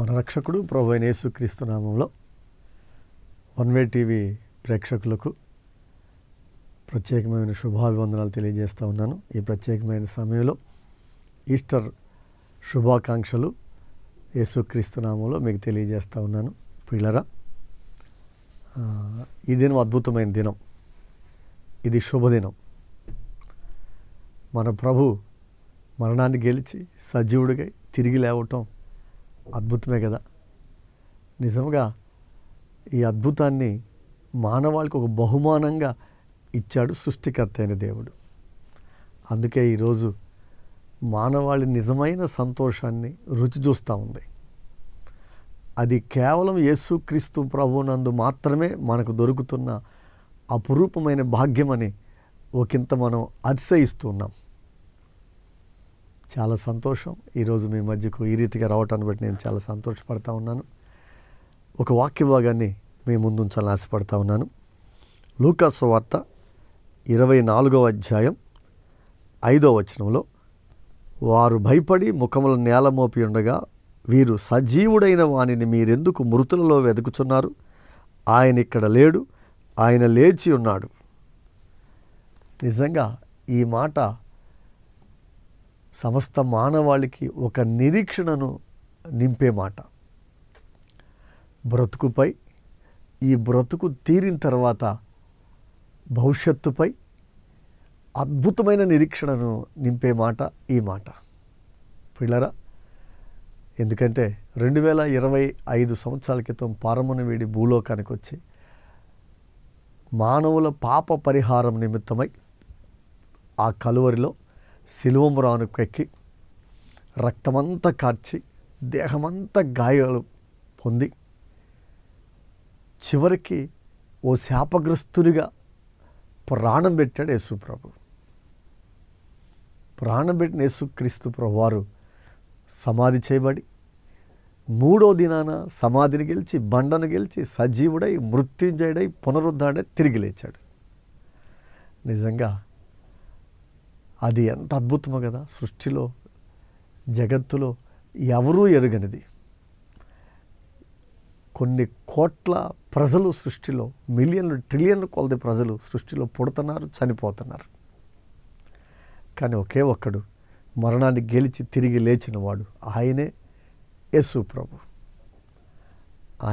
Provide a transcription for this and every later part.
మన రక్షకుడు ప్రభువైన యేసుక్రీస్తు నామంలో వన్ వే టీవీ ప్రేక్షకులకు ప్రత్యేకమైన శుభాభివందనాలు తెలియజేస్తూ ఉన్నాను. ఈ ప్రత్యేకమైన సమయంలో ఈస్టర్ శుభాకాంక్షలు యేసుక్రీస్తు నామంలో మీకు తెలియజేస్తూ ఉన్నాను. పిల్లరా, ఈ దినం అద్భుతమైన దినం, ఇది శుభదినం. మన ప్రభు మరణాన్ని గెలిచి సజీవుడిగా తిరిగి లేవటం అద్భుతమే కదా. నిజంగా ఈ అద్భుతాన్ని మానవాళికి ఒక బహుమానంగా ఇచ్చాడు సృష్టికర్త అయిన దేవుడు. అందుకే ఈరోజు మానవాళి నిజమైన సంతోషాన్ని రుచి చూస్తూ ఉంది. అది కేవలం యేసుక్రీస్తు ప్రభువునందు మాత్రమే మనకు దొరుకుతున్న అపురూపమైన భాగ్యమని ఒకంత మనం అతిశయిస్తున్నాం. చాలా సంతోషం ఈరోజు మీ మధ్యకు ఈ రీతిగా రావటాన్ని బట్టి నేను చాలా సంతోషపడతా ఉన్నాను. ఒక వాక్య భాగాన్ని మీ ముందు ఉంచాలని ఆశపడతా ఉన్నాను. లూకా సువార్త 24వ అధ్యాయం 5వ వచనంలో, వారు భయపడి ముఖములు నేల మోపి ఉండగా, వీరు సజీవుడైన వానిని మీరెందుకు మృతులలో వెతుకుచున్నారు? ఆయన ఇక్కడ లేడు, ఆయన లేచి ఉన్నాడు. నిజంగా ఈ మాట సమస్త మానవాళికి ఒక నిరీక్షణను నింపే మాట. బ్రతుకుపై, ఈ బ్రతుకు తీరిన తర్వాత భవిష్యత్తుపై అద్భుతమైన నిరీక్షణను నింపే మాట ఈ మాట. పిల్లరా, ఎందుకంటే 2025 సంవత్సరాల క్రితం పారమును వీడి భూలోకానికి వచ్చి మానవుల పాప పరిహారం నిమిత్తమై ఆ కలువరిలో శిలువమురానుకెక్కి రక్తమంతా కార్చి దేహమంతా గాయాలు పొంది చివరికి ఓ శాపగ్రస్తుడిగా ప్రాణం పెట్టాడు యేసుప్రభు. ప్రాణం పెట్టిన యేసుక్రీస్తు ప్రభు వారు సమాధి చేయబడి 3వ దినాన సమాధిని గెలిచి బండను గెలిచి సజీవుడై మృత్యుంజయుడై పునరుద్ధరణై తిరిగి లేచాడు. నిజంగా అది ఎంత అద్భుతమో కదా. సృష్టిలో, జగత్తులో ఎవరూ ఎరుగనిది. కొన్ని కోట్ల ప్రజలు సృష్టిలో, మిలియన్లు ట్రిలియన్లు కొలది ప్రజలు సృష్టిలో పుడుతున్నారు, చనిపోతున్నారు. కానీ ఒకే ఒక్కడు మరణాన్ని గెలిచి తిరిగి లేచినవాడు, ఆయనే యేసు ప్రభు.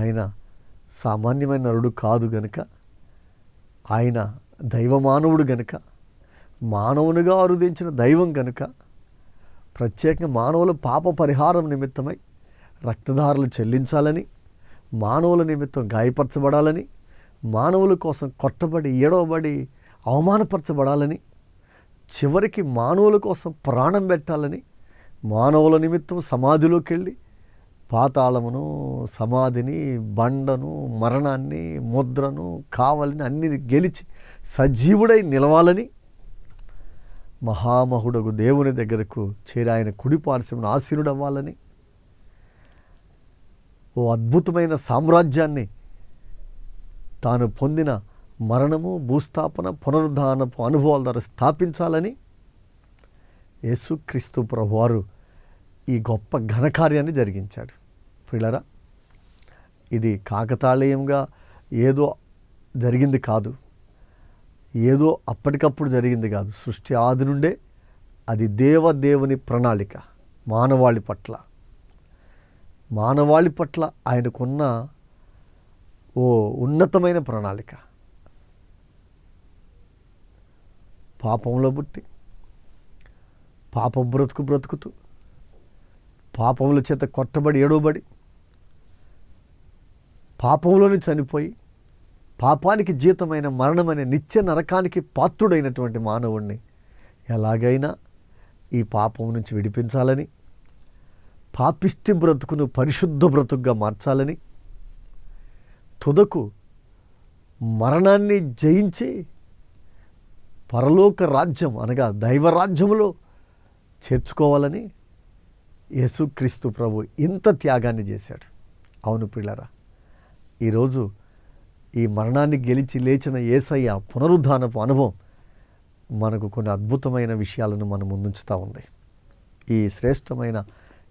ఆయన సామాన్యమైన నరుడు కాదు గనుక, ఆయన దైవమానవుడు గనుక, మానవునిగా అరుదించిన దైవం కనుక, ప్రత్యేకంగా మానవుల పాప పరిహారం నిమిత్తమై రక్తధారలు చెల్లించాలని, మానవుల నిమిత్తం గాయపరచబడాలని, మానవుల కోసం కొట్టబడి ఏడవబడి అవమానపరచబడాలని, చివరికి మానవుల కోసం ప్రాణం పెట్టాలని, మానవుల నిమిత్తం సమాధిలోకి వెళ్ళి పాతాళమును, సమాధిని, బండను, మరణాన్ని, ముద్రను, కావలిని అన్ని గెలిచి సజీవుడై నిలవాలని, మహామహుడగు దేవుని దగ్గరకు చేరి ఆయన కుడి పార్శ్వమున ఆసీనుడు అవ్వాలని, ఓ అద్భుతమైన సామ్రాజ్యాన్ని తాను పొందిన మరణము, భూస్థాపన, పునరుద్ధానపు అనుభవాల ద్వారా స్థాపించాలని యేసుక్రీస్తు ప్రభువారు ఈ గొప్ప ఘనకార్యాన్ని జరిగించాడు. పిల్లరా, ఇది కాకతాళీయంగా ఏదో జరిగింది కాదు, ఏదో అప్పటికప్పుడు జరిగింది కాదు. సృష్టి ఆది నుండే అది దేవుని ప్రణాళిక. మానవాళి పట్ల ఆయనకున్న ఓ ఉన్నతమైన ప్రణాళిక. పాపంలో పుట్టి పాప బ్రతుకుతూ పాపముల చేత కొట్టబడి ఏడవబడి పాపంలోనే చనిపోయి పాపానికి జీతమైన మరణమనే నిత్య నరకానికి పాత్రుడైనటువంటి మానవుణ్ణి ఎలాగైనా ఈ పాపం నుంచి విడిపించాలని, పాపిష్టి బ్రతుకును పరిశుద్ధ బ్రతుకుగా మార్చాలని, తుదకు మరణాన్ని జయించి పరలోక రాజ్యం అనగా దైవరాజ్యంలో చేర్చుకోవాలని యేసుక్రీస్తు ప్రభు ఇంత త్యాగాన్ని చేశాడు. అవును పిల్లరా, ఈరోజు ఈ మరణాన్ని గెలిచి లేచిన యేసయ్య పునరుద్ధానపు అనుభవం మనకు కొన్ని అద్భుతమైన విషయాలను మనం ముందుంచుతూ ఉంది. ఈ శ్రేష్టమైన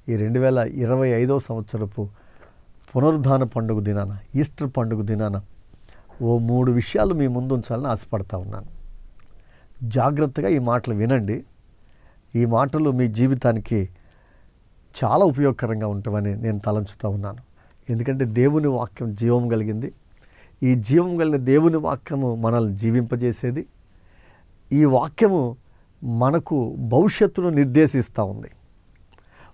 ఈ 2025 సంవత్సరపు పునరుద్ధాన పండుగ దినాన, ఈస్టర్ పండుగ దినాన ఓ 3 విషయాలు మీ ముందు ఉంచాలని ఆశపడతా ఉన్నాను. జాగ్రత్తగా ఈ మాటలు వినండి. ఈ మాటలు మీ జీవితానికి చాలా ఉపయోగకరంగా ఉంటామని నేను తలంచుతూ ఉన్నాను. ఎందుకంటే దేవుని వాక్యం జీవం కలిగింది. ఈ జీవం కలిగిన దేవుని వాక్యము మనల్ని జీవింపజేసేది. ఈ వాక్యము మనకు భవిష్యత్తును నిర్దేశిస్తూ ఉంది.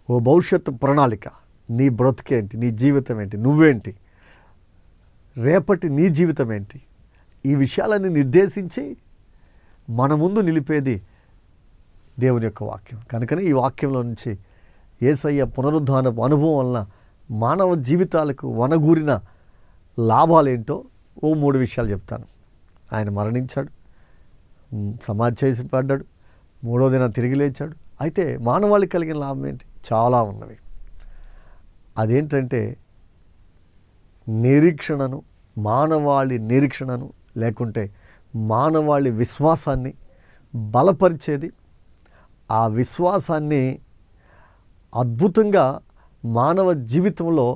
ఓ భవిష్యత్తు ప్రణాళిక, నీ బ్రతుకేంటి, నీ జీవితం ఏంటి, నువ్వేంటి, రేపటి నీ జీవితం ఏంటి, ఈ విషయాలన్నీ నిర్దేశించి మన ముందు నిలిపేది దేవుని యొక్క వాక్యం. కనుకనే ఈ వాక్యంలో నుంచి యేసయ్య పునరుద్ధానపు అనుభవం వలన మానవ జీవితాలకు వనగూరిన లాభాలేంటో ఓ 3 విషయాలు చెప్తాను. ఆయన మరణించాడు, సమాధి చేసి పడ్డాడు, 3వ దినం తిరిగి లేచాడు. అయితే మానవాళికి కలిగిన లాభం ఏంటి? చాలా ఉన్నవి. అదేంటంటే నిరీక్షణను, మానవాళి నిరీక్షణను లేకుంటే మానవాళి విశ్వాసాన్ని బలపరిచేది, ఆ విశ్వాసాన్ని అద్భుతంగా మానవ జీవితంలో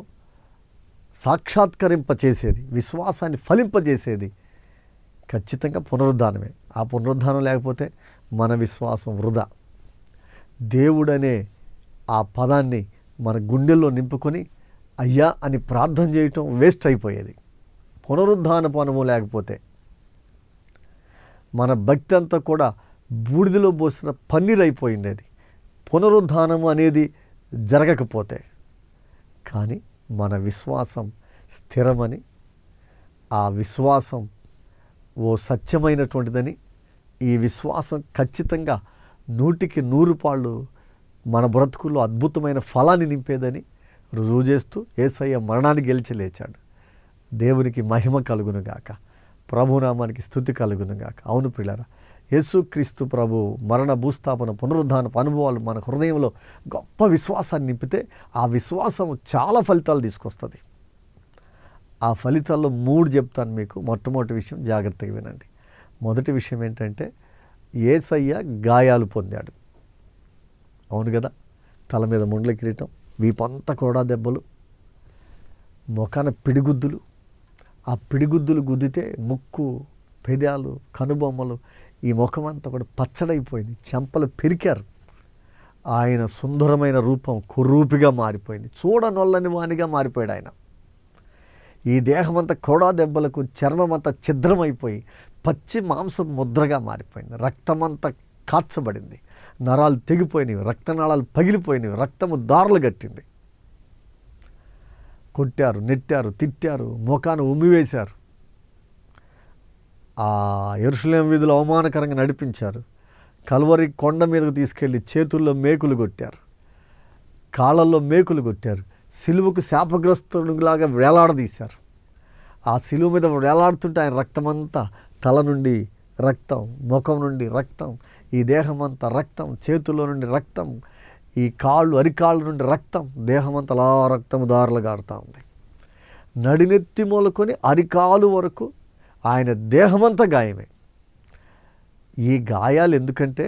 సాక్షాత్కరింపచేసేది, విశ్వాసాన్ని ఫలింపజేసేది ఖచ్చితంగా పునరుద్ధానమే. ఆ పునరుద్ధానం లేకపోతే మన విశ్వాసం వృధా. దేవుడనే ఆ పదాన్ని మన గుండెల్లో నింపుకొని అయ్యా అని ప్రార్థన చేయటం వేస్ట్ అయిపోయేది. పునరుద్ధానపు అనుభవం లేకపోతే మన భక్తి అంతా కూడా బూడిదలో పోసిన పన్నీర్ అయిపోయిండేది, పునరుద్ధానము అనేది జరగకపోతే. కానీ మన విశ్వాసం స్థిరమని, ఆ విశ్వాసం ఓ సత్యమైనటువంటిదని, ఈ విశ్వాసం ఖచ్చితంగా 100కి 100 పాళ్ళు మన బ్రతుకుల్లో అద్భుతమైన ఫలాన్ని నింపేదని రుజువు చేస్తూ యేసయ్య మరణాన్ని గెలిచి లేచాడు. దేవునికి మహిమ కలుగునుగాక, ప్రభునామానికి స్తుతి కలుగునుగాక. అవును ప్రియులారా, యేసుక్రీస్తు ప్రభు మరణ, భూస్థాపన, పునరుద్ధానపు అనుభవాలు మన హృదయంలో గొప్ప విశ్వాసాన్ని నింపితే ఆ విశ్వాసం చాలా ఫలితాలు తీసుకొస్తుంది. ఆ ఫలితాల్లో 3 చెప్తాను మీకు. మొట్టమొదటి విషయం జాగ్రత్తగా వినండి. మొదటి విషయం ఏంటంటే యేసయ్య గాయాలు పొందాడు. అవును కదా, తల మీద ముండ్ల కిరీటం, వీపంతా కూడా దెబ్బలు, ముఖాన పిడిగుద్దులు. ఆ పిడిగుద్దులు గుద్దితే ముక్కు, పెదాలు, కనుబొమ్మలు, ఈ ముఖమంతా కూడా పచ్చడైపోయింది, చెంపలు పెరికారు. ఆయన సుందరమైన రూపం కురూపిగా మారిపోయింది, చూడనొల్లని వానిగా మారిపోయాడు ఆయన. ఈ దేహమంతా కొడా దెబ్బలకు చర్మమంతా ఛిద్రమైపోయి పచ్చి మాంసం ముద్రగా మారిపోయింది. రక్తమంతా కార్చబడింది, నరాలు తెగిపోయినవి, రక్తనాళాలు పగిలిపోయినవి, రక్తము దారులు గట్టింది. కొట్టారు, నెట్టారు, తిట్టారు, ముఖాన్ని ఉమ్మివేశారు. ఆ యెరూషలేము వీధిలో అవమానకరంగా నడిపించారు. కల్వరి కొండ మీదకు తీసుకెళ్ళి చేతుల్లో మేకులు కొట్టారు, కాళ్ళల్లో మేకులు కొట్టారు, సిలువకు శాపగ్రస్తులాగా వేలాడదీశారు. ఆ సిలువ మీద వేలాడుతుంటే ఆయన రక్తమంతా తల నుండి రక్తం, ముఖం నుండి రక్తం, ఈ దేహమంతా రక్తం, చేతుల్లో నుండి రక్తం, ఈ కాళ్ళు, అరికాళ్ళ నుండి రక్తం, దేహమంతా అలా రక్తము దారులు గారుతూ ఉంది. నడినెత్తి మొదలుకొని అరికాలు వరకు ఆయన దేహమంతా గాయమే. ఈ గాయాలు ఎందుకంటే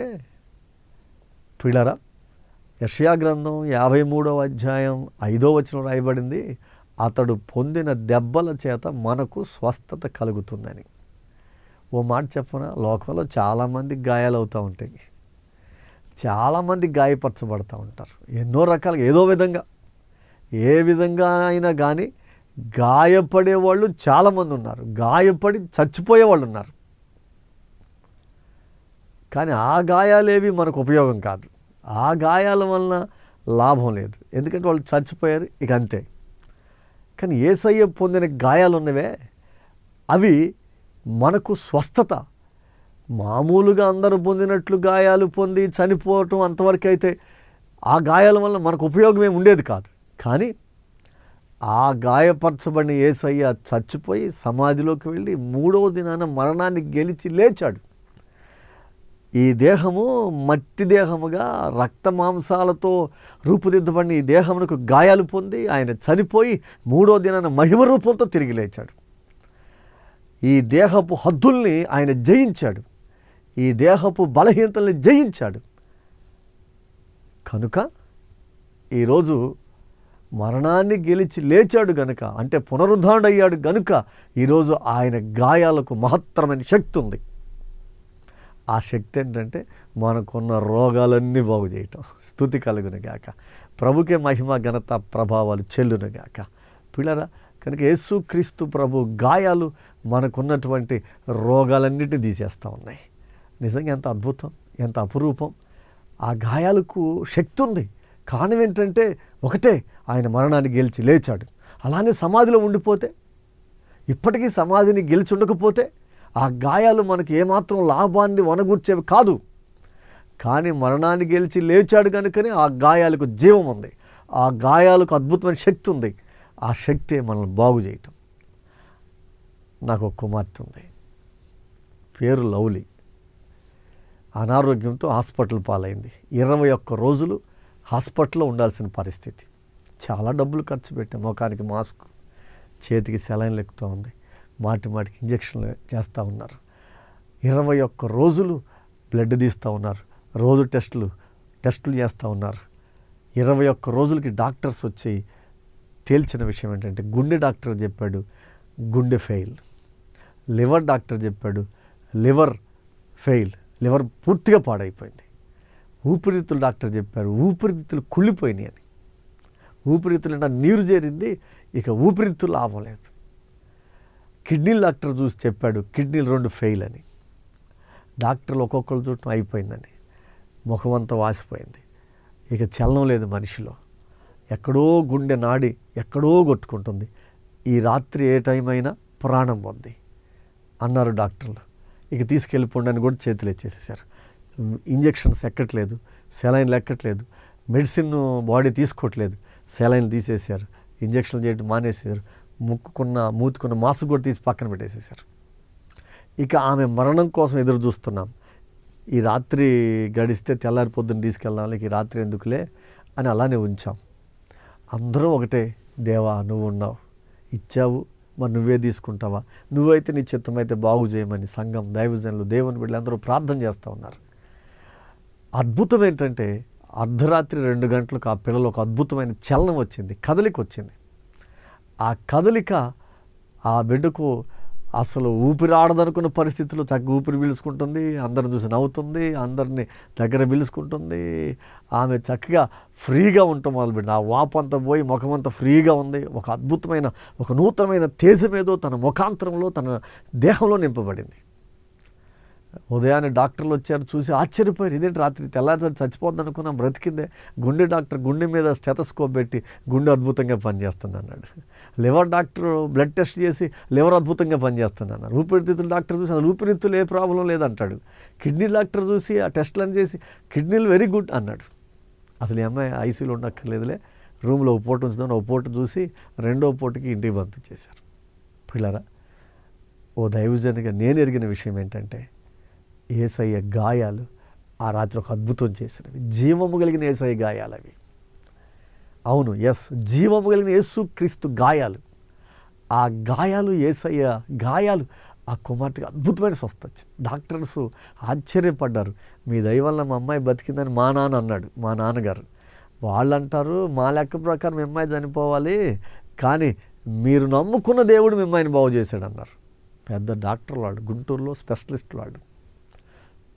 పిల్లరా, యెషయా గ్రంథం 53వ అధ్యాయం 5వ వచనం రాయబడింది, అతడు పొందిన దెబ్బల చేత మనకు స్వస్థత కలుగుతుందని. ఓ మాట చెప్పనా, లోకంలో చాలామంది గాయాలు అవుతూ ఉంటాయి, చాలామంది గాయపరచబడుతూ ఉంటారు. ఎన్నో రకాలుగా, ఏదో విధంగా, ఏ విధంగా అయినా కానీ గాయపడేవాళ్ళు చాలామంది ఉన్నారు, గాయపడి చచ్చిపోయేవాళ్ళు ఉన్నారు. కానీ ఆ గాయాలేవి మనకు ఉపయోగం కాదు, ఆ గాయాల వలన లాభం లేదు, ఎందుకంటే వాళ్ళు చచ్చిపోయారు, ఇక అంతే. కానీ యేసయ్య పొందిన గాయాలు ఉన్నవే, అవి మనకు స్వస్థత. మామూలుగా అందరూ పొందినట్లు గాయాలు పొంది చనిపోవటం అంతవరకు అయితే ఆ గాయాల వల్ల మనకు ఉపయోగం ఏమి ఉండేది కాదు. కానీ ఆ గాయపరచబడిన యేసయ్య చచ్చిపోయి సమాధిలోకి వెళ్ళి 3వ దినాన మరణాన్ని గెలిచి లేచాడు. ఈ దేహము మట్టి దేహముగా రక్త మాంసాలతో రూపుదిద్దబడిన ఈ దేహమునకు గాయాలు పొంది ఆయన చనిపోయి 3వ దినాన మహిమ రూపంతో తిరిగి లేచాడు. ఈ దేహపు హద్దుల్ని ఆయన జయించాడు, ఈ దేహపు బలహీనతల్ని జయించాడు. కనుక ఈరోజు మరణాన్ని గెలిచి లేచాడు గనుక, అంటే పునరుద్ధారుడయ్యాడు గనుక ఈరోజు ఆయన గాయాలకు మహత్తరమైన శక్తి ఉంది. ఆ శక్తి ఏంటంటే మనకున్న రోగాలన్నీ బాగు చేయటం. స్తుతి కలుగునుగాక. ప్రభుకే మహిమ ఘనత ప్రభావాలు చెల్లునుగాక. పిల్లరా, కనుక యేసుక్రీస్తు ప్రభు గాయాలు మనకున్నటువంటి రోగాలన్నిటిని తీసేస్తూ ఉన్నాయి. నిజంగా ఎంత అద్భుతం, ఎంత అపురూపం. ఆ గాయాలకు శక్తి ఉంది. కారణం ఏంటంటే ఒకటే, ఆయన మరణాన్ని గెలిచి లేచాడు. అలానే సమాధిలో ఉండిపోతే, ఇప్పటికీ సమాధిని గెలిచి ఉండకపోతే ఆ గాయాలు మనకి ఏమాత్రం లాభాన్ని వనగూర్చేవి కాదు. కానీ మరణాన్ని గెలిచి లేచాడు కనుకనే ఆ గాయాలకు జీవం ఉంది. ఆ గాయాలకు అద్భుతమైన శక్తి ఉంది. ఆ శక్తే మనల్ని బాగు చేయటం. నాకు ఒక కుమార్తె ఉంది, పేరు లవ్లీ. అనారోగ్యంతో హాస్పిటల్ పాలైంది. 21 రోజులు హాస్పిటల్లో ఉండాల్సిన పరిస్థితి. చాలా డబ్బులు ఖర్చు పెట్టాం. ముఖానికి మాస్క్, చేతికి సెలైన్లు ఎక్కుతూ ఉంది, మాటికి ఇంజక్షన్లు చేస్తూ ఉన్నారు. 21 రోజులు బ్లడ్ తీస్తూ ఉన్నారు, రోజు టెస్టులు చేస్తూ ఉన్నారు. 21 రోజులకి డాక్టర్స్ వచ్చి తేల్చిన విషయం ఏంటంటే, గుండె డాక్టర్ చెప్పాడు గుండె ఫెయిల్, లివర్ డాక్టర్ చెప్పాడు లివర్ ఫెయిల్, లివర్ పూర్తిగా పాడైపోయింది. ఊపిరితిత్తులు డాక్టర్ చెప్పారు ఊపిరితిత్తులు కుళ్ళిపోయినాయి అని. ఊపిరితిత్తులు అంటే నీరు చేరింది, ఇక ఊపిరితిత్తులు లాభం లేదు. కిడ్నీలు డాక్టర్ చూసి చెప్పాడు కిడ్నీలు 2 ఫెయిల్ అని. డాక్టర్లు ఒక్కొక్కరు చూడటం అయిపోయిందని. ముఖమంతా వాసిపోయింది, ఇక చలనం లేదు మనిషిలో. ఎక్కడో గుండె నాడి ఎక్కడో కొట్టుకుంటుంది. ఈ రాత్రి ఏ టైం అయినా ప్రాణం పొంది అన్నారు డాక్టర్లు. ఇక తీసుకెళ్ళిపోండి అని కూడా చేతులు ఇచ్చేసేసారు. ఇంజక్షన్స్ ఎక్కట్లేదు, సెలైన్లు ఎక్కట్లేదు, మెడిసిన్ బాడీ తీసుకోవట్లేదు. సెలైన్లు తీసేశారు, ఇంజక్షన్లు చేయడం మానేసారు, మూతుకున్న మాస్క్ కూడా తీసి పక్కన పెట్టేసేసారు. ఇక ఆమె మరణం కోసం ఎదురు చూస్తున్నాం. ఈ రాత్రి గడిస్తే తెల్లారి పొద్దున్న తీసుకెళ్ళాలి, ఈ రాత్రి ఎందుకులే అని అలానే ఉంచాం. అందరూ ఒకటే, దేవా నువ్వు ఉన్నావు, ఇచ్చావు, మరి నువ్వే తీసుకుంటావా, నువ్వైతే నీ చిత్తమైతే బాగు చేయమని సంఘం, దైవజనులు, దేవుని బిడ్డలు అందరూ ప్రార్థన చేస్తూ ఉన్నారు. అద్భుతం ఏంటంటే అర్ధరాత్రి 2 గంటలకు ఆ పిల్లలు ఒక అద్భుతమైన చలనం వచ్చింది, కదలిక వచ్చింది. ఆ కదలిక ఆ బిడ్డకు అసలు ఊపిరాడదనుకున్న పరిస్థితుల్లో చక్కగా ఊపిరి పీల్చుకుంటుంది, అందరిని చూసి నవ్వుతుంది, అందరినీ దగ్గర పీల్చుకుంటుంది. ఆమె చక్కగా ఫ్రీగా ఉండటం మొదలుపెట్టింది. ఆ వాపంతా పోయి ముఖమంతా ఫ్రీగా ఉంది. ఒక అద్భుతమైన, ఒక నూతనమైన తేజమేదో తన ముఖాంతరంలో, తన దేహంలో నింపబడింది. ఉదయాన్నే డాక్టర్లు వచ్చారు, చూసి ఆశ్చర్యపోయారు. ఇదేంటి రాత్రి తెల్లారిసారి చచ్చిపోద్ది అనుకున్నాం, బ్రతికిందే. గుండె డాక్టర్ గుండె మీద స్టెతస్కోప్ పెట్టి గుండె అద్భుతంగా పనిచేస్తుంది అన్నాడు. లివర్ డాక్టర్ బ్లడ్ టెస్ట్ చేసి లివర్ అద్భుతంగా పనిచేస్తుంది అన్నారు. ఊపిరితిత్తుల డాక్టర్ చూసి అసలు ఊపిరితిత్తులు ఏ ప్రాబ్లం లేదంటాడు. కిడ్నీ డాక్టర్ చూసి ఆ టెస్టులను చేసి కిడ్నీలు వెరీ గుడ్ అన్నాడు. అసలు ఈ అమ్మాయి ఐసీయూలో ఉండక్కర్లేదులే, రూమ్లో ఒక పూట ఉంచుదాం, ఒక పూట చూసి 2వ పూటకి ఇంటికి పంపించేశారు. పిల్లరా, ఓ దైవజనుగా నేను ఎరిగిన విషయం ఏంటంటే, యేసయ్య గాయాలు ఆ రాత్రి ఒక అద్భుతం చేసినవి. జీవము కలిగిన యేసయ్య గాయాలు అవి. అవును, జీవము కలిగిన యేసుక్రీస్తు గాయాలు. ఆ గాయాలు, యేసయ్య గాయాలు, ఆ కుమార్తెకి అద్భుతమైన స్వస్థ వచ్చింది. డాక్టర్స్ ఆశ్చర్యపడ్డారు. మీ దయ వల్ల మా అమ్మాయి బతికిందని మా నాన్న అన్నాడు, మా నాన్నగారు. వాళ్ళు అంటారు, మా లెక్క ప్రకారం మీ అమ్మాయి చనిపోవాలి, కానీ మీరు నమ్ముకున్న దేవుడు మీ అమ్మాయిని బాగు చేశాడు అన్నారు. పెద్ద డాక్టర్ వాడు, గుంటూరులో స్పెషలిస్ట్ వాడు.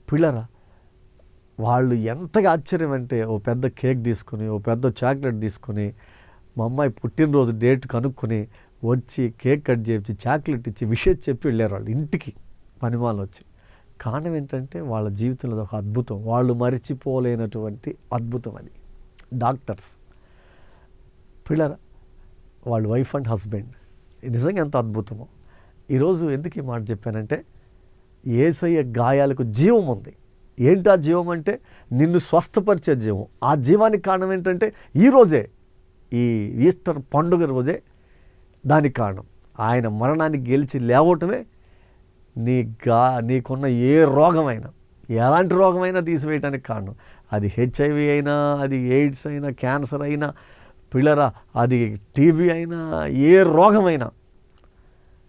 పిల్లరా, వాళ్ళు ఎంతగా ఆశ్చర్యం అంటే, ఓ పెద్ద కేక్ తీసుకుని, ఓ పెద్ద చాక్లెట్ తీసుకుని, మా అమ్మాయి పుట్టినరోజు డేట్ కనుక్కొని వచ్చి కేక్ కట్ చేయించి చాక్లెట్ ఇచ్చి విషయం చెప్పి వెళ్ళారు వాళ్ళు ఇంటికి, పనిమాలు వచ్చి. కారణం ఏంటంటే వాళ్ళ జీవితంలో ఒక అద్భుతం, వాళ్ళు మరిచిపోలేనటువంటి అద్భుతం అది. డాక్టర్స్ పిల్లరా, వాళ్ళ వైఫ్ అండ్ హస్బెండ్, నిజంగా ఎంత అద్భుతమో. ఈరోజు ఎందుకు ఈ మాట చెప్పానంటే, యేసయ్య గాయాలకు జీవం ఉంది. ఏంటి ఆ జీవం అంటే, నిన్ను స్వస్థపరిచే జీవం. ఆ జీవానికి కారణం ఏంటంటే, ఈరోజే, ఈ ఈస్టర్ పండుగ రోజే దానికి కారణం. ఆయన మరణాన్ని గెలిచి లేవటమే నీకున్న ఏ రోగమైనా, ఎలాంటి రోగమైనా తీసివేయడానికి కారణం. అది హెచ్ఐవి అయినా, అది ఎయిడ్స్ అయినా, క్యాన్సర్ అయినా, పిల్లరా అది టీబీ అయినా, ఏ రోగమైనా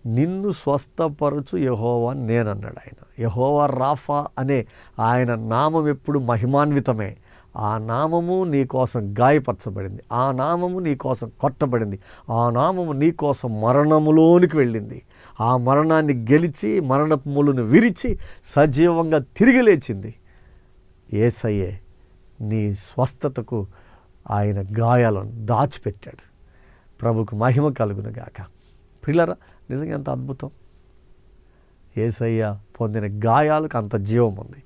నిన్ను స్వస్థపరచు యెహోవా నేనన్నాడు ఆయన. యెహోవా రాఫా అనే ఆయన నామం ఎప్పుడు మహిమాన్వితమే. ఆ నామము నీ కోసం గాయపరచబడింది, ఆ నామము నీ కోసం కొట్టబడింది, ఆ నామము నీ కోసం మరణములోనికి వెళ్ళింది. ఆ మరణాన్ని గెలిచి మరణపు ముళ్ళును విరిచి సజీవంగా తిరిగి లేచింది. యేసయ్యే నీ స్వస్థతకు ఆయన గాయాలను దాచిపెట్టాడు. ప్రభుకు మహిమ కలుగును గాక. పిల్లరా, నిజంగా ఎంత అద్భుతం! యేసయ్య పొందిన గాయాలకు అంత జీవం ఉంది.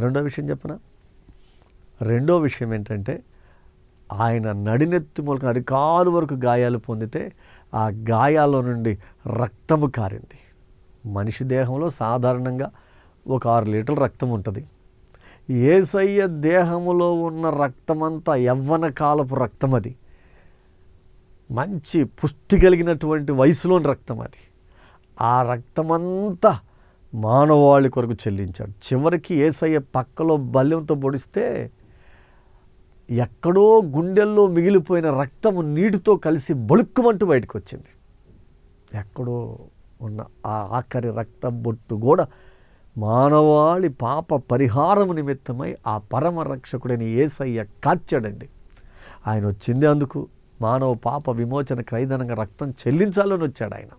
రెండో విషయం చెప్పనా? రెండో విషయం ఏంటంటే, ఆయన నడినెత్తి మొలక అరికాలు వరకు గాయాలు పొందితే ఆ గాయాల నుండి రక్తము కారింది. మనిషి దేహంలో సాధారణంగా ఒక 6 లీటర్ల రక్తం ఉంటుంది. యేసయ్య దేహములో ఉన్న రక్తమంతా యవ్వన కాలపు రక్తం. అది మంచి పుష్టి కలిగినటువంటి వయసులోని రక్తం. అది ఆ రక్తమంతా మానవాళి కొరకు చెల్లించాడు. చివరికి యేసయ్య పక్కలో బల్లెంతో పొడిస్తే ఎక్కడో గుండెల్లో మిగిలిపోయిన రక్తము నీటితో కలిసి బొలుక్కుమంటూ బయటకు వచ్చింది. ఎక్కడో ఉన్న ఆ ఆఖరి రక్త బొట్టు కూడా మానవాళి పాప పరిహారము నిమిత్తమై ఆ పరమ రక్షకుడైన యేసయ్య కార్చాడండి. ఆయన వచ్చింది అందుకు, మానవ పాప విమోచన క్రయధనంగా రక్తం చెల్లించాలని వచ్చాడు ఆయన.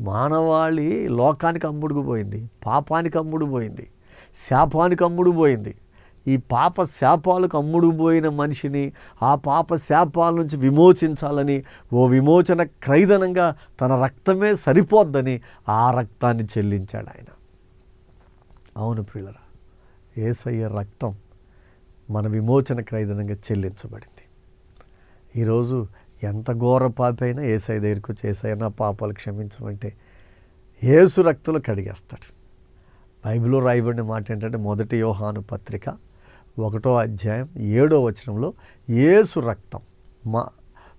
మానవాళి లోకానికి అమ్ముడుకు పోయింది, పాపానికి అమ్ముడు పోయింది, శాపానికి అమ్ముడు పోయింది. ఈ పాప శాపాలకు అమ్ముడు పోయిన మనిషిని ఆ పాప శాపాల నుంచి విమోచించాలని ఓ విమోచన క్రయధనంగా తన రక్తమే సరిపోద్దని ఆ రక్తాన్ని చెల్లించాడు ఆయన. అవును ప్రియులరా, యేసయ్య రక్తం మన విమోచన క్రయధనంగా చెల్లించబడింది. ఈరోజు ఎంత ఘోర పాపి అయినా యేసయ్య దగ్గరికి వచ్చి, యేసయ్య నా పాపాలు క్షమించమంటే యేసు రక్తంలో కడిగేస్తాడు. బైబిల్లో రాయబడిన మాట ఏంటంటే, 1 యోహాను పత్రిక 1వ అధ్యాయం 7వ వచనంలో యేసు రక్తం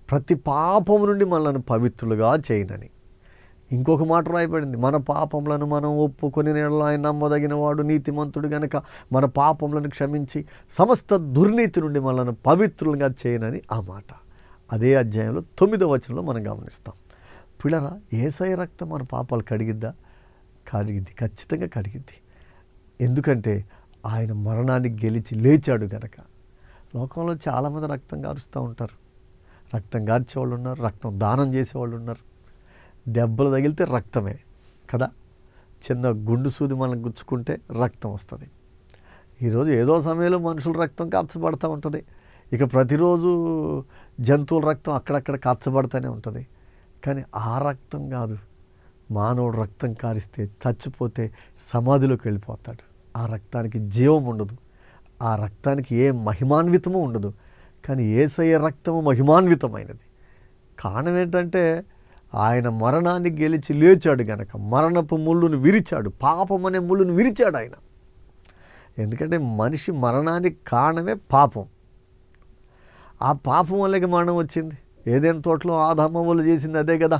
ప్రతి పాపము నుండి మనల్ని పవిత్రులుగా చేయనని. ఇంకొక మాట రాయబడింది, మన పాపములను మనం ఒప్పుకొని ఆయన నమ్మదగిన వాడు నీతిమంతుడు గనక మన పాపములను క్షమించి సమస్త దుర్నీతి నుండి మనల్ని పవిత్రులుగా చేయనని ఆ మాట అదే అధ్యాయంలో 9వ వచనంలో మనం గమనిస్తాం. పిల్లరా, యేసయ్య రక్తం మన పాపాలు కడిగిద్దా? కడిగిద్ది, ఖచ్చితంగా కడిగిద్ది. ఎందుకంటే ఆయన మరణాన్ని గెలిచి లేచాడు గనక. లోకంలో చాలామంది రక్తం గారుస్తూ ఉంటారు, రక్తం గార్చేవాళ్ళు ఉన్నారు, రక్తం దానం చేసేవాళ్ళు ఉన్నారు. దెబ్బలు తగిలితే రక్తమే కదా, చిన్న గుండు సూది మనం గుచ్చుకుంటే రక్తం వస్తుంది. ఈరోజు ఏదో సమయంలో మనుషుల రక్తం కార్చబడుతూ ఉంటుంది, ఇక ప్రతిరోజు జంతువుల రక్తం అక్కడక్కడ కార్చబడుతూనే ఉంటుంది. కానీ ఆ రక్తం కాదు, మానవుడు రక్తం కారిస్తే చచ్చిపోతే సమాధిలోకి వెళ్ళిపోతాడు. ఆ రక్తానికి జీవం ఉండదు, ఆ రక్తానికి ఏ మహిమాన్వితము ఉండదు. కానీ యేసయ్య రక్తము మహిమాన్వితమైనది. కారణం ఏంటంటే, ఆయన మరణాన్ని గెలిచి లేచాడు గనక మరణపు ముళ్ళును విరిచాడు, పాపం అనే ముళ్ళును విరిచాడు ఆయన. ఎందుకంటే మనిషి మరణానికి కారణమే పాపం. ఆ పాపం వల్లకి మరణం వచ్చింది. ఏదైనా తోటలో ఆదామవ్వలు చేసింది అదే కదా,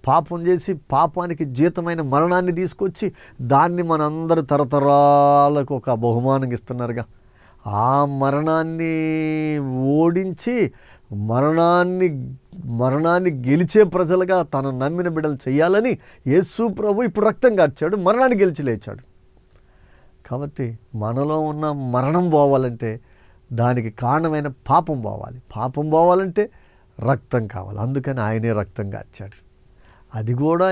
పాపం చేసి పాపానికి జీతమైన మరణాన్ని తీసుకొచ్చి దాన్ని మనందరూ తరతరాలకు ఒక బహుమానంగా ఇస్తున్నారుగా. ఆ మరణాన్ని ఓడించి మరణాన్ని గెలిచే ప్రజలుగా తన నమ్మిన బిడ్డలు చేయాలని యేసు ప్రభు ఇప్పుడు రక్తం కార్చాడు, మరణాన్ని గెలిచి లేచాడు. కాబట్టి మనలో ఉన్న మరణం పోవాలంటే దానికి కారణమైన పాపం పోవాలి, పాపం పోవాలంటే రక్తం కావాలి. అందుకని ఆయనే రక్తం కార్చాడు. అది కూడా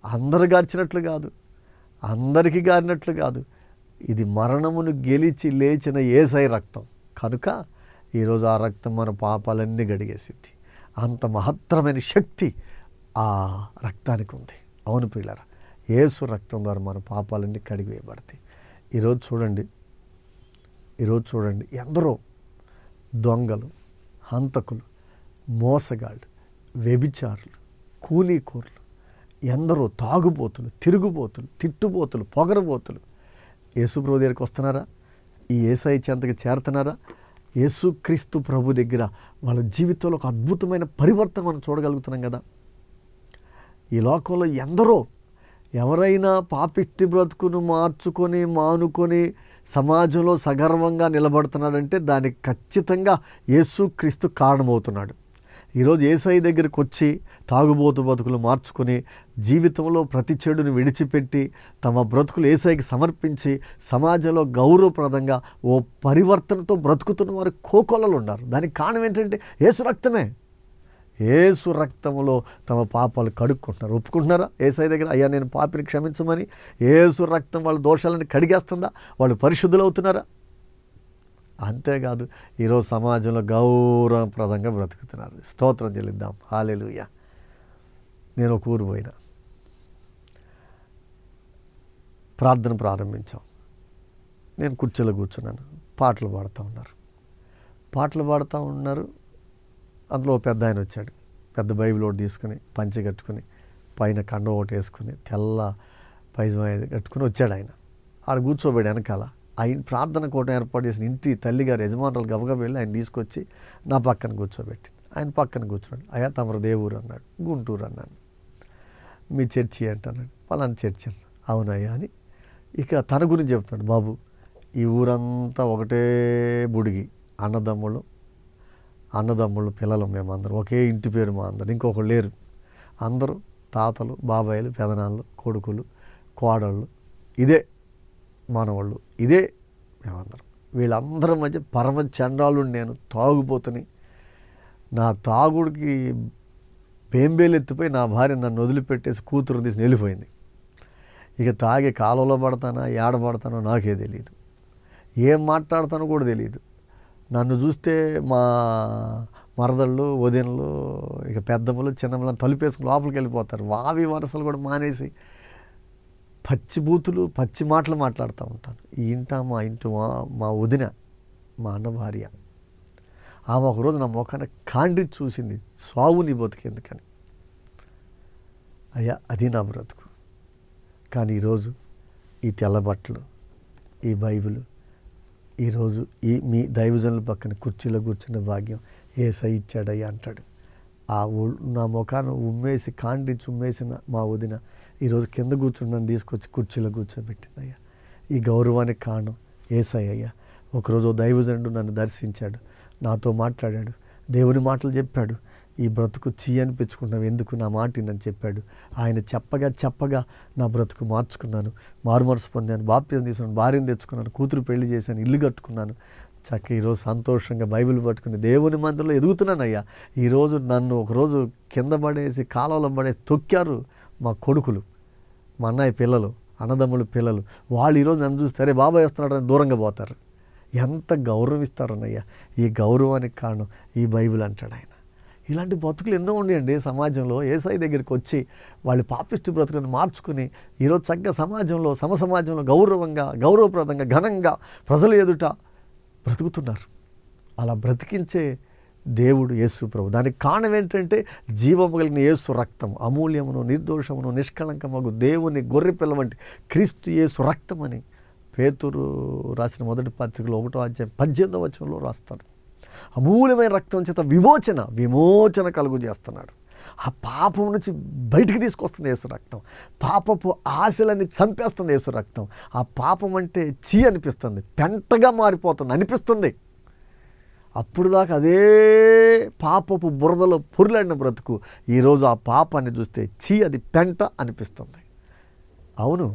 అందరు గార్చినట్లు కాదు, అందరికీ గారినట్లు కాదు, ఇది మరణమును గెలిచి లేచిన యేసయ్య రక్తం కనుక ఈరోజు ఆ రక్తం మన పాపాలన్నీ గడిగేసింది. అంత మహత్తరమైన శక్తి ఆ రక్తానికి ఉంది. అవును పిల్లరా, యేసు రక్తం ద్వారా మన పాపాలన్నీ కడిగివేయబడతాయి. ఈరోజు చూడండి ఎందరో దొంగలు, హంతకులు, మోసగాళ్ళు, వ్యభిచారులు, కూలీకోర్లు, ఎందరో తాగుబోతులు, తిరుగుబోతులు, తిట్టుబోతులు, పొగరబోతులు యేసుప్రభు దగ్గరికి వస్తున్నారా? ఈ యేసయ్య చెంతకి చేరుతున్నారా? యేసుక్రీస్తు ప్రభు దగ్గర వాళ్ళ జీవితంలో ఒక అద్భుతమైన పరివర్తన మనం చూడగలుగుతున్నాం కదా. ఈ లోకంలో ఎందరో ఎవరైనా పాపిష్టి బ్రతుకును మానుకొని సమాజంలో సగర్వంగా నిలబడుతున్నాడంటే దానికి ఖచ్చితంగా యేసుక్రీస్తు కారణమవుతున్నాడు. ఈరోజు యేసయ్య దగ్గరికి వచ్చి తాగుబోతు బతుకులు మార్చుకొని జీవితంలో ప్రతి చెడుని విడిచిపెట్టి తమ బ్రతుకులు యేసయ్యకి సమర్పించి సమాజంలో గౌరవప్రదంగా ఓ పరివర్తనతో బ్రతుకుతున్న వారు కోకొల్లలు ఉన్నారు. దానికి కారణం ఏంటంటే యేసు రక్తమే. యేసు రక్తంలో తమ పాపాలు కడుక్కుంటున్నారు. ఒప్పుకుంటున్నారా యేసయ్య దగ్గర? అయ్యా నేను పాపిని క్షమించమని. యేసు రక్తం వాళ్ళ దోషాలను కడిగేస్తుందా? వాళ్ళు పరిశుద్ధులు అవుతున్నారా? అంతేకాదు ఈరోజు సమాజంలో గౌరవప్రదంగా బ్రతుకుతున్నారు. స్తోత్రం చెల్లిద్దాం. హల్లెలూయా. నేను ఒక ఊరు పోయినా, ప్రార్థన ప్రారంభించాం. నేను కుర్చీలో కూర్చున్నాను. పాటలు పాడుతూ ఉన్నారు. అందులో పెద్ద ఆయన వచ్చాడు. పెద్ద బైబిల్ ఒకటి తీసుకుని, పంచె కట్టుకుని, పైన కండ ఒకటి వేసుకుని, తెల్ల పైజమా కట్టుకుని వచ్చాడు. ఆయన ఆడ కూర్చోబెట్టి వెనకాల ఆయన ప్రార్థన కోట ఏర్పాటు చేసిన ఇంటి తల్లిగారు యజమానులు గబగబా వెళ్ళి ఆయన తీసుకొచ్చి నా పక్కన కూర్చోబెట్టింది. ఆయన పక్కన కూర్చున్నాడు. అయ్యా తమరు దేవురు అన్నాడు. గుంటూరు అన్నాను. మీ చర్చి ఏంటన్నాడు. పలానా చర్చి అన్నాడు. అవునయ్యా అని ఇక తన గురించి చెప్తున్నాడు. బాబు ఈ ఊరంతా ఒకటే బుడిగి, అన్నదమ్ముళ్ళు పిల్లలు, మేమందరం ఒకే ఇంటి పేరు, మా అందరు, ఇంకొకరు లేరు. అందరూ తాతలు, బాబాయిలు, పెదనాళ్ళు, కొడుకులు, కోడళ్ళు, ఇదే మనవాళ్ళు, ఇదే మేమందరం. వీళ్ళందరి మధ్య పరమ చండాలు. నేను తాగుపోతుని, నా తాగుడికి బేంబేలు ఎత్తిపోయి నా భార్య నన్ను వదిలిపెట్టేసి కూతురు తీసి వెళ్ళిపోయింది. ఇక తాగి కాలువలో పడతానా ఏడ పడతానో నాకే తెలియదు. ఏం మాట్లాడతానో కూడా తెలియదు. నన్ను చూస్తే మా మరదళ్ళు, వదినలు, ఇక పెద్దమ్మలు, చిన్నమ్మలను తలుపేసుకుని లోపలికి వెళ్ళిపోతారు. వావి వరసలు కూడా మానేసి పచ్చి బూతులు, పచ్చి మాటలు మాట్లాడుతూ ఉంటాను. ఈ ఇంటి మా వదిన, మా అన్న భార్య, ఆమె ఒకరోజు నా ముఖాన్ని కాండ్రి చూసింది. సావు నీ బతుకెందుకని. అయ్యా అది నా బ్రతుకు. కానీ ఈరోజు ఈ తెల్ల బట్టలు, ఈ బైబిల్, ఈరోజు మీ దైవజనుల పక్కన కుర్చీలో కూర్చున్న భాగ్యం యేసయ్య ఇచ్చాడయ్యా అంటాడు. నా ముఖాన్ని ఉమ్మేసి కాండ్రించి ఉమ్మేసిన మా వదిన ఈరోజు కింద కూర్చున్నాను తీసుకొచ్చి కుర్చీలో కూర్చోబెట్టింది. అయ్యా ఈ గౌరవానికి కారణం యేసయ్య. అయ్యా ఒకరోజు దైవజనుడు నన్ను దర్శించాడు, నాతో మాట్లాడాడు, దేవుని మాటలు చెప్పాడు. ఈ బ్రతుకు అనిపించుకున్నావు ఎందుకు, నా మాట నన్ను చెప్పాడు. ఆయన చెప్పగా నా బ్రతుకు మార్చుకున్నాను, మారుమనసు పొందాను, బాప్తిజం తీసుకున్నాను, భార్యను తెచ్చుకున్నాను, కూతురు పెళ్లి చేశాను, ఇల్లు కట్టుకున్నాను. చక్క ఈరోజు సంతోషంగా బైబిల్ పట్టుకుని దేవుని మందిరంలో ఎదుగుతున్నానయ్యా. ఈరోజు నన్ను ఒకరోజు కింద పడేసి కాలువలో పడేసి తొక్కారు మా కొడుకులు, మా అన్నయ్య పిల్లలు, అన్నదమ్ముల పిల్లలు. వాళ్ళు ఈరోజు నన్ను చూస్తే అరే బాబాయ్ వస్తున్నాడని దూరంగా పోతారు. ఎంత గౌరవిస్తారన్నయ్యా. ఈ గౌరవానికి కారణం ఈ బైబిల్ అంటాడు ఆయన. ఇలాంటి బతుకులు ఎన్నో ఉన్నాయండి సమాజంలో. యేసయ్య దగ్గరికి వచ్చి వాళ్ళు పాపిష్టి బ్రతుకులను మార్చుకుని ఈరోజు చక్కగా సమాజంలో, సమసమాజంలో గౌరవప్రదంగా, ఘనంగా ప్రజల ఎదుట బ్రతుకుతున్నారు. అలా బ్రతికించే దేవుడు యేసు ప్రభు. దానికి కారణం ఏంటంటే జీవము కలిగిన యేసు రక్తం, అమూల్యమును, నిర్దోషమును, నిష్కళంకమగు దేవుని గొర్రెపిల్ల వంటి క్రీస్తు యేసు రక్తం అని పేతురు రాసిన మొదటి పత్రికలో 1వ అధ్యాయం 18వ వచనంలో రాస్తాడు. అమూల్యమైన రక్తం చేత విమోచన కలుగు చేస్తున్నాడు. ఆ పాపం నుంచి బయటికి తీసుకొస్తుంది యేసు రక్తం. పాపపు ఆశలని చంపేస్తుంది యేసు రక్తం. ఆ పాపం అంటే అనిపిస్తుంది, పెంటగా మారిపోతుంది అనిపిస్తుంది. అప్పుడు దాకా అదే పాపపు బురదలో పొరులాడిన బ్రతుకు ఈరోజు ఆ పాపాన్ని చూస్తే అది పెంట అనిపిస్తుంది. అవును,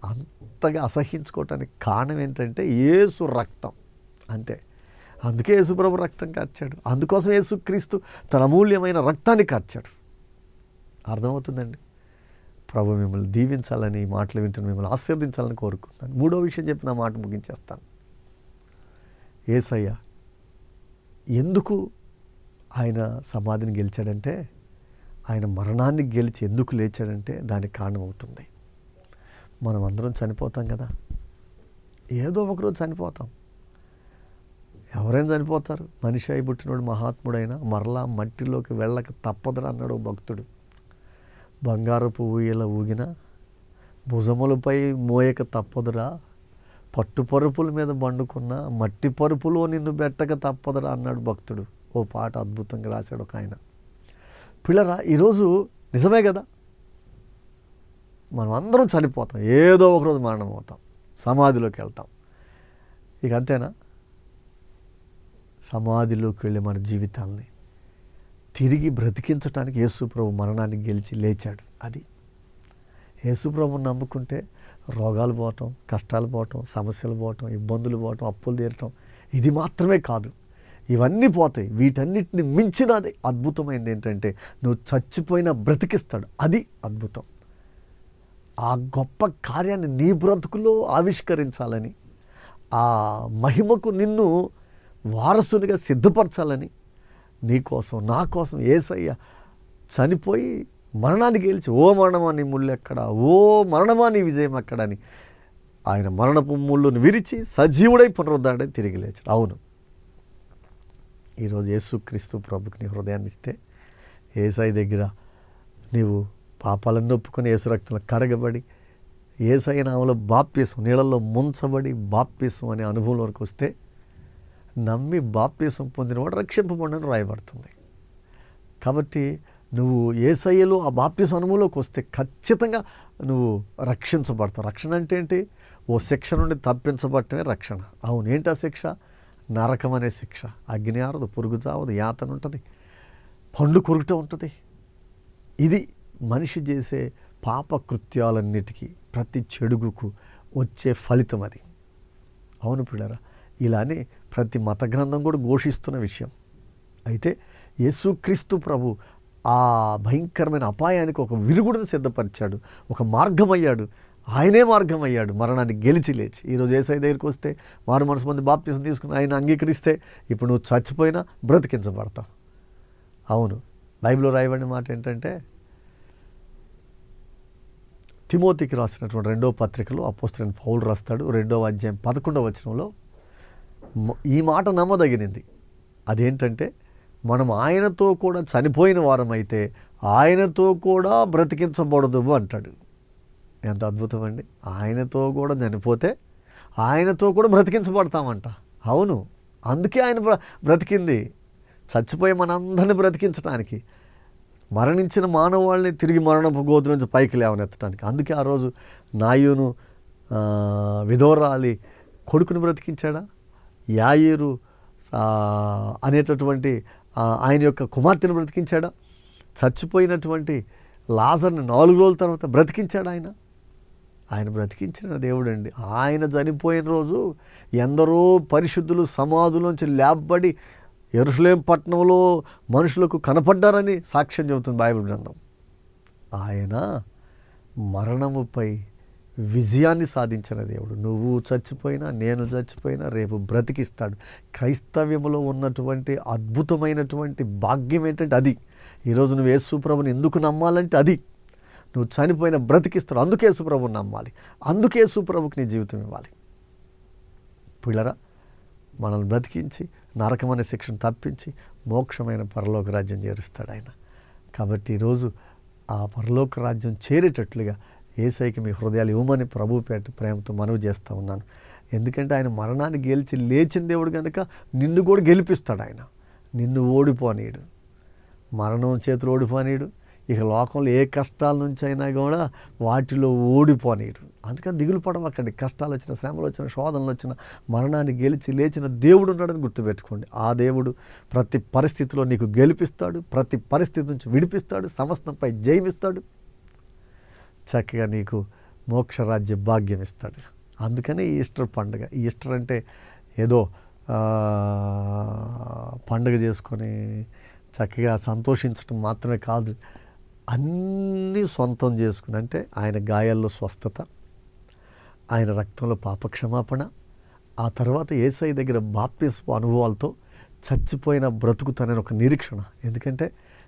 అంతగా అసహించుకోవటానికి కారణం ఏంటంటే యేసు రక్తం. అంతే. అందుకే యేసుప్రభు రక్తం కార్చాడు. అందుకోసం యేసుక్రీస్తు తన అమూల్యమైన రక్తాన్ని కార్చాడు. అర్థమవుతుందండి. ప్రభు మిమ్మల్ని దీవించాలని, ఈ మాటలు వింటున్న మిమ్మల్ని ఆశీర్వదించాలని కోరుకుంటున్నాను. 3వ విషయం చెప్పి నా మాట ముగించేస్తాను. యేసయ్య ఎందుకు ఆయన సమాధిని గెలిచాడంటే, ఆయన మరణాన్ని గెలిచి ఎందుకు లేచాడంటే దానికి కారణం అవుతుంది. మనం అందరం చనిపోతాం కదా, ఏదో ఒకరోజు చనిపోతాం. ఎవరైనా చనిపోతారు. మనిషి అయి పుట్టినోడు మహాత్ముడైనా మరలా మట్టిలోకి వెళ్ళక తప్పదురా అన్నాడు భక్తుడు. బంగారపు ఊయల ఊగిన భుజములపై మోయక తప్పదురా, పట్టు పరుపుల మీద బండుకున్న మట్టి పరుపులో నిన్ను పెట్టక తప్పదురా అన్నాడు భక్తుడు. ఓ పాట అద్భుతంగా రాశాడు ఒక ఆయన. పిల్లరా, ఈరోజు నిజమే కదా, మనం అందరం చనిపోతాం. ఏదో ఒకరోజు మరణం అవుతాం, సమాధిలోకి వెళ్తాం. ఇక అంతేనా? సమాధిలోకి వెళ్ళి మన జీవితాల్ని తిరిగి బ్రతికించడానికి యేసుప్రభు మరణాన్ని గెలిచి లేచాడు. అది యేసుప్రభుని నమ్ముకుంటే రోగాలు పోవటం, కష్టాలు పోవటం, సమస్యలు పోవటం, ఇబ్బందులు పోవటం, అప్పులు తీరటం, ఇది మాత్రమే కాదు, ఇవన్నీ పోతాయి. వీటన్నిటిని మించినది అద్భుతమైనది ఏంటంటే నువ్వు చచ్చిపోయినా బ్రతికిస్తాడు. అది అద్భుతం. ఆ గొప్ప కార్యాన్ని నీ బ్రతుకులో ఆవిష్కరించాలని, ఆ మహిమకు నిన్ను వారసునిగా సిద్ధపరచాలని నీ కోసం, నా కోసం యేసయ్య చనిపోయి మరణాన్ని గెలిచి, ఓ మరణమా నీ ముళ్ళు ఎక్కడ, ఓ మరణమా నీ విజయం ఎక్కడని ఆయన మరణపు ముళ్ళును విరిచి సజీవుడై పునరుద్ధాడని తిరిగి లేచాడు. అవును, ఈరోజు యేసుక్రీస్తు ప్రభుకి నీ హృదయాన్ని ఇస్తే, యేసయ్య దగ్గర నీవు పాపాలను ఒప్పుకొని యేసు రక్తంలో కడగబడి, యేసయ్య నామములో బాప్తిసం, నీళ్ళల్లో ముంచబడి బాప్తిసం అనే అనుభవంలోకి వస్తే, నమ్మి బాప్తిసం పొందినవాడు రక్షింపబడని రాయబడుతుంది. కాబట్టి నువ్వు యేసయ్యలో ఆ బాప్తిసం అనుభవంలోకి వస్తే ఖచ్చితంగా నువ్వు రక్షించబడతావు. రక్షణ అంటే ఏంటి? ఓ శిక్ష నుండి తప్పించబడటమే రక్షణ. అవును, ఏంటి ఆ శిక్ష? నరకం అనే శిక్ష. అగ్ని ఆరదు, పురుగు చావదు, యాతన ఉంటుంది, పండు కొరుకుతూ ఉంటుంది. ఇది మనిషి చేసే పాప కృత్యాలన్నిటికీ, ప్రతి చెడుగుకు వచ్చే ఫలితం అది. అవును పిల్లరా, ఇలానే ప్రతి మత గ్రంథం కూడా ఘోషిస్తున్న విషయం. అయితే యేసుక్రీస్తు ప్రభు ఆ భయంకరమైన అపాయానికి ఒక విరుగుడును సిద్ధపరిచాడు, ఒక మార్గం అయ్యాడు. ఆయనే మార్గం అయ్యాడు, మరణాన్ని గెలిచి లేచి. ఈరోజు యేసయ్య దగ్గరికి వస్తే, వారు మనసు మంది బాప్తిసం తీసుకుని ఆయన అంగీకరిస్తే, ఇప్పుడు నువ్వు చచ్చిపోయినా బ్రతికించబడతావు. అవును, బైబిల్లో రాయబడిన మాట ఏంటంటే, తిమోతికి రాసినటువంటి 2వ పత్రికలో అపోస్తలుడైన పౌలు రాస్తాడు, 2వ అధ్యాయం 11వ వచనంలో ఈ మాట నమ్మదగినది. అదేంటంటే, మనం ఆయనతో కూడా చనిపోయిన వారమైతే ఆయనతో కూడా బ్రతికించబడదు అంటాడు. ఎంత అద్భుతం అండి! ఆయనతో కూడా చనిపోతే ఆయనతో కూడా బ్రతికించబడతామంట. అవును, అందుకే ఆయన బ్రతికింది, చచ్చిపోయి మనందరినీ బ్రతికించడానికి, మరణించిన మానవాళ్ళని తిరిగి మరణపు గోధుల నుంచి పైకి లేవనెత్తడానికి. అందుకే ఆ రోజు నాయును విధోరాలి కొడుకుని బ్రతికించాడా, యాయిరు అనేటటువంటి ఆయన యొక్క కుమార్తెను బ్రతికించాడా, చచ్చిపోయినటువంటి లాజర్ని 4 రోజుల తర్వాత బ్రతికించాడు. ఆయన బ్రతికించిన దేవుడు అండి. ఆయన చనిపోయిన రోజు ఎందరో పరిశుద్ధులు సమాధులోంచి లేపబడి యెరూషలేం పట్టణంలో మనుషులకు కనపడ్డారని సాక్ష్యం చెబుతుంది బైబిల్ గ్రంథం. ఆయన మరణముపై విజయాన్ని సాధించిన దేవుడు. నువ్వు చచ్చిపోయినా, నేను చచ్చిపోయినా రేపు బ్రతికిస్తాడు. క్రైస్తవ్యంలో ఉన్నటువంటి అద్భుతమైనటువంటి భాగ్యం ఏంటంటే అది. ఈరోజు నువ్వు యేసుప్రభుని ఎందుకు నమ్మాలంటే అది. నువ్వు చనిపోయినా బ్రతికిస్తాడు, అందుకే యేసుప్రభుని నమ్మాలి, అందుకే యేసుప్రభుకి నీ జీవితం ఇవ్వాలి. పిల్లరా, మనల్ని బ్రతికించి నరకమనే శిక్షను తప్పించి మోక్షమైన పరలోక రాజ్యం చేరుస్తాడు ఆయన. కాబట్టి ఈరోజు ఆ పరలోక రాజ్యం చేరేటట్లుగా యేసయ్యకి మీ హృదయాలు ఇవ్వమని ప్రభు పేట ప్రేమతో మనవి చేస్తూ ఉన్నాను. ఎందుకంటే ఆయన మరణాన్ని గెలిచి లేచిన దేవుడు కనుక నిన్ను కూడా గెలిపిస్తాడు. ఆయన నిన్ను ఓడిపోనీయుడు, మరణం చేతులు ఓడిపోనీయుడు, ఇక లోకంలో ఏ కష్టాల నుంచి అయినా కూడా వాటిలో ఓడిపోనీయుడు. అందుకని దిగులు పడవకండి. కష్టాలు వచ్చిన, శ్రమలు వచ్చిన, శోధనలు వచ్చిన, మరణాన్ని గెలిచి లేచిన దేవుడు ఉన్నాడని గుర్తుపెట్టుకోండి. ఆ దేవుడు ప్రతి పరిస్థితిలో నీకు గెలిపిస్తాడు, ప్రతి పరిస్థితి నుంచి విడిపిస్తాడు, సమస్తంపై జయమిస్తాడు, చక్కగా నీకు మోక్షరాజ్య భాగ్యం ఇస్తాడు. అందుకని ఈస్టర్ పండుగ. ఈస్టర్ అంటే ఏదో పండుగ చేసుకొని చక్కగా సంతోషించడం మాత్రమే కాదు, అన్నీ సొంతం చేసుకుని, అంటే ఆయన గాయాల్లో స్వస్థత, ఆయన రక్తంలో పాపక్షమాపణ, ఆ తర్వాత యేసయ్య దగ్గర బాప్తిస్మ అనుభవాలతో చచ్చిపోయిన బ్రతుకుతానని ఒక నిరీక్షణ. ఎందుకంటే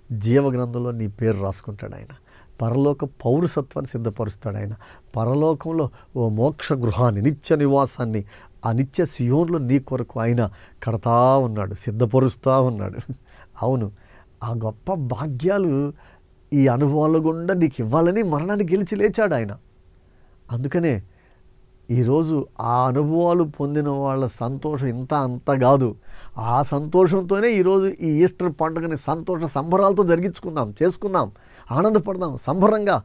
జీవగ్రంథంలో నీ పేరు రాసుకుంటాడు ఆయన, పరలోక పౌరసత్వాన్ని సిద్ధపరుస్తాడు ఆయన, పరలోకంలో ఓ మోక్ష గృహాన్ని, నిత్య నివాసాన్ని, ఆ నిత్య సియోన్లో నీ కొరకు ఆయన కడతా ఉన్నాడు, సిద్ధపరుస్తూ ఉన్నాడు. అవును, ఆ గొప్ప భాగ్యాలు ఈ అనుభవాల గుండా నీకు ఇవ్వాలని మరణాన్ని గెలిచి లేచాడు ఆయన. అందుకనే ఈరోజు ఆ అనుభవాలు పొందిన వాళ్ళ సంతోషం ఇంత అంత కాదు. ఆ సంతోషంతోనే ఈరోజు ఈ ఈస్టర్ పండుగని సంతోష సంబరాలతో చేసుకుందాం, ఆనందపడదాం. సంబరంగా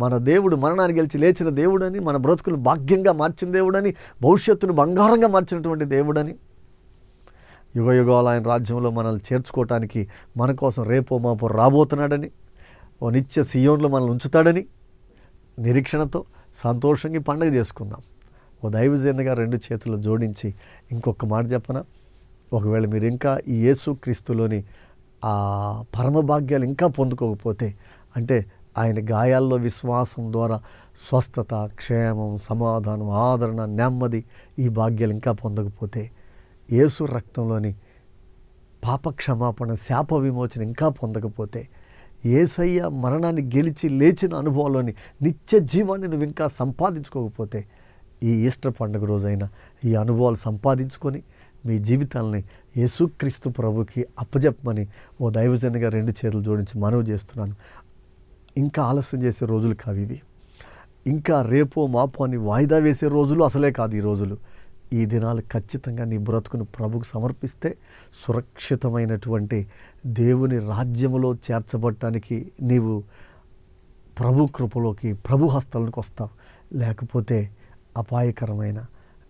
మన దేవుడు మరణాన్ని గెలిచి లేచిన దేవుడని, మన బ్రతుకులు భాగ్యంగా మార్చిన దేవుడని, భవిష్యత్తును బంగారంగా మార్చినటువంటి దేవుడని, యుగయుగాలు ఆయన రాజ్యంలో మనల్ని చేర్చుకోవటానికి మన కోసం రేపో మాపో రాబోతున్నాడని, ఓ నిత్య సియోన్లో మనల్ని ఉంచుతాడని నిరీక్షణతో సంతోషంగా ఈ పండుగ చేసుకుందాం. ఓ దైవజనుగా 2 చేతులు జోడించి ఇంకొక మాట చెప్పనా, ఒకవేళ మీరు ఇంకా ఈ యేసు క్రీస్తులోని ఆ పరమభాగ్యాలు ఇంకా పొందుకోకపోతే, అంటే ఆయన గాయాల్లో విశ్వాసం ద్వారా స్వస్థత, క్షేమం, సమాధానం, ఆదరణ, నెమ్మది, ఈ భాగ్యాలు ఇంకా పొందకపోతే, యేసు రక్తంలోని పాపక్షమాపణ, శాప విమోచన ఇంకా పొందకపోతే, యేసయ్య మరణాన్ని గెలిచి లేచిన అనుభవంలోని నిత్య జీవాన్ని నువ్వు ఇంకా సంపాదించుకోకపోతే, ఈ ఈస్టర్ పండుగ రోజైనా ఈ అనుభవాలు సంపాదించుకొని మీ జీవితాలని యేసుక్రీస్తు ప్రభుకి అప్పజెప్పమని ఓ దైవజనుగా 2 చేతులు జోడించి మనవి చేస్తున్నాను. ఇంకా ఆలస్యం చేసే రోజులు కావు ఇవి. ఇంకా రేపో మాపో అని వాయిదా వేసే రోజులు అసలే కాదు ఈ రోజులు. ఈ దినాలు ఖచ్చితంగా నీ బ్రతుకును ప్రభుకు సమర్పిస్తే సురక్షితమైనటువంటి దేవుని రాజ్యములో చేర్చబడటానికి నీవు ప్రభు కృపలోకి, ప్రభు హస్తాలకు వస్తావు. లేకపోతే అపాయకరమైన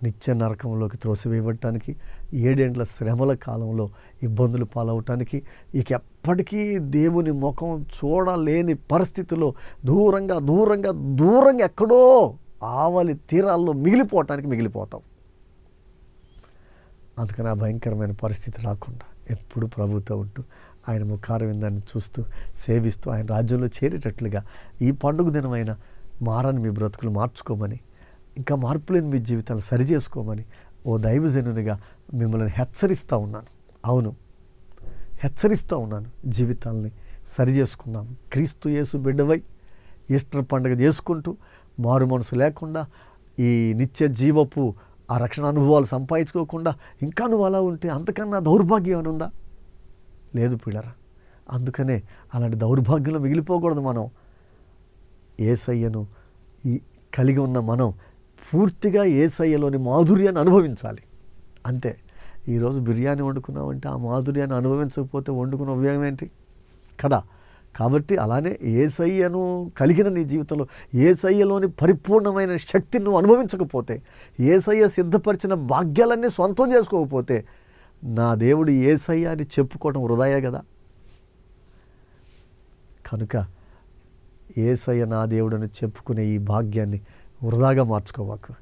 నిత్య నరకంలోకి త్రోసివేయబడటానికి, 7 ఏండ్ల శ్రమల కాలంలో ఇబ్బందులు పాలవటానికి, ఇక ఎప్పటికీ దేవుని ముఖం చూడలేని పరిస్థితిలో దూరంగా ఎక్కడో ఆవలి తీరాల్లో మిగిలిపోతాం. అందుకని ఆ భయంకరమైన పరిస్థితి రాకుండా ఎప్పుడు ప్రభుతో ఉంటూ ఆయన ముఖారవిందాన్ని చూస్తూ సేవిస్తూ ఆయన రాజ్యంలో చేరేటట్లుగా ఈ పండుగ దినమైన మారని మీ బ్రతుకులు మార్చుకోమని, ఇంకా మార్పులేని మీ జీవితాలు సరిచేసుకోమని ఓ దైవజనునిగా మిమ్మల్ని హెచ్చరిస్తూ ఉన్నాను. అవును, హెచ్చరిస్తూ ఉన్నాను. జీవితాలని సరిచేసుకున్నాం. క్రీస్తు యేసు బిడ్డవై ఈస్టర్ పండుగ చేసుకుంటూ మారు మనసు లేకుండా ఈ నిత్య జీవపు ఆ రక్షణ అనుభవాలు సంపాదించుకోకుండా ఇంకా నువ్వు అలా ఉంటే అంతకన్నా దౌర్భాగ్యం అని ఉందా? లేదు పిల్లరా. అందుకనే అలాంటి దౌర్భాగ్యంలో మిగిలిపోకూడదు. మనం యేసయ్యను కలిగి ఉన్న మనం పూర్తిగా యేసయ్యలోని మాధుర్యాన్ని అనుభవించాలి. అంతే. ఈరోజు బిర్యానీ వండుకున్నామంటే ఆ మాధుర్యాన్ని అనుభవించకపోతే వండుకున్న ఉపయోగం ఏంటి కదా? కాబట్టి అలానే యేసయ్యను కలిగిన నీ జీవితంలో యేసయ్యలోని పరిపూర్ణమైన శక్తిని నువ్వు అనుభవించకపోతే, యేసయ్య సిద్ధపరిచిన భాగ్యాలన్నీ సొంతం చేసుకోకపోతే, నా దేవుడు యేసయ్య అని చెప్పుకోవడం వృధాయే కదా. కనుక యేసయ్య నా దేవుడని చెప్పుకునే ఈ భాగ్యాన్ని వృధాగా మార్చుకోవాకు.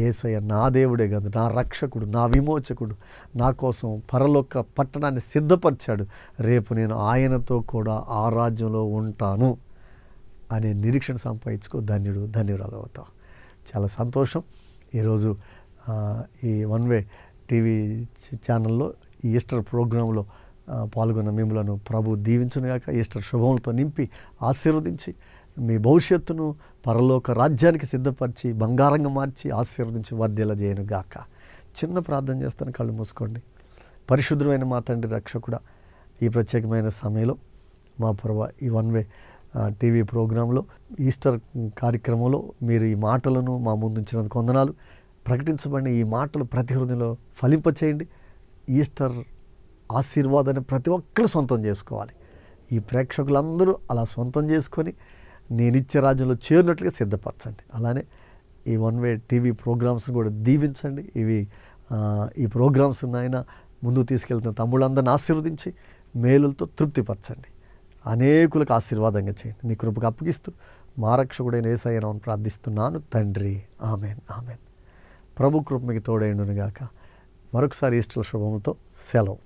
యేసయ్య నా దేవుడే కాదు, నా రక్షకుడు, నా విమోచకుడు, నా కోసం పరలోక పట్టణాన్ని సిద్ధపరిచాడు. రేపు నేను ఆయనతో కూడా ఆ రాజ్యంలో ఉంటాను అనే నిరీక్షణ సంపాదించుకో. ధన్యురాలు అవుతావు. చాలా సంతోషం. ఈరోజు ఈ వన్ వే టీవీ ఛానల్లో ఈ ఈస్టర్ ప్రోగ్రాంలో పాల్గొన్న మిమ్మలను ప్రభు దీవించునుగాక. ఈస్టర్ శుభములతో నింపి ఆశీర్వదించి మీ భవిష్యత్తును పరలోక రాజ్యానికి సిద్ధపరిచి బంగారంగా మార్చి ఆశీర్వదించి వర్ధిల్ల చేయను గాక. చిన్న ప్రార్థన చేస్తాను. కళ్ళు మూసుకోండి. పరిశుద్ధమైన మా తండ్రి రక్షకుడా, ఈ ప్రత్యేకమైన సమయంలో మా ప్రభువా, ఈ వన్ వే టీవీ ప్రోగ్రాంలో ఈస్టర్ కార్యక్రమంలో మీరు ఈ మాటలను మా ముందు ఉంచినందుకు వందనాలు. ప్రకటించబడిన ఈ మాటలు ప్రతి హృదయంలో ఫలింపచేయండి. ఈస్టర్ ఆశీర్వాదాన్ని ప్రతి ఒక్కరు సొంతం చేసుకోవాలి. ఈ ప్రేక్షకులందరూ అలా సొంతం చేసుకొని నీ నిత్య రాజ్యంలో చేరినట్లుగా సిద్ధపరచండి. అలానే ఈ వన్ వే టీవీ ప్రోగ్రామ్స్ని కూడా దీవించండి. ఈ ప్రోగ్రామ్స్ ఆయన ముందుకు తీసుకెళ్తున్న తమ్ముళ్ళందరిని ఆశీర్వదించి మేలులతో తృప్తిపరచండి. అనేకులకు ఆశీర్వాదంగా చేయండి. నీ కృపకు అప్పగిస్తూ మా రక్షకుడైన యేసయ్య నామమున ప్రార్థిస్తున్నాను తండ్రి. ఆమెన్. ఆమెన్. ప్రభు కృప మీకు తోడైండును గాక. మరొకసారి ఈస్టర్ శుభముతో సెలవు.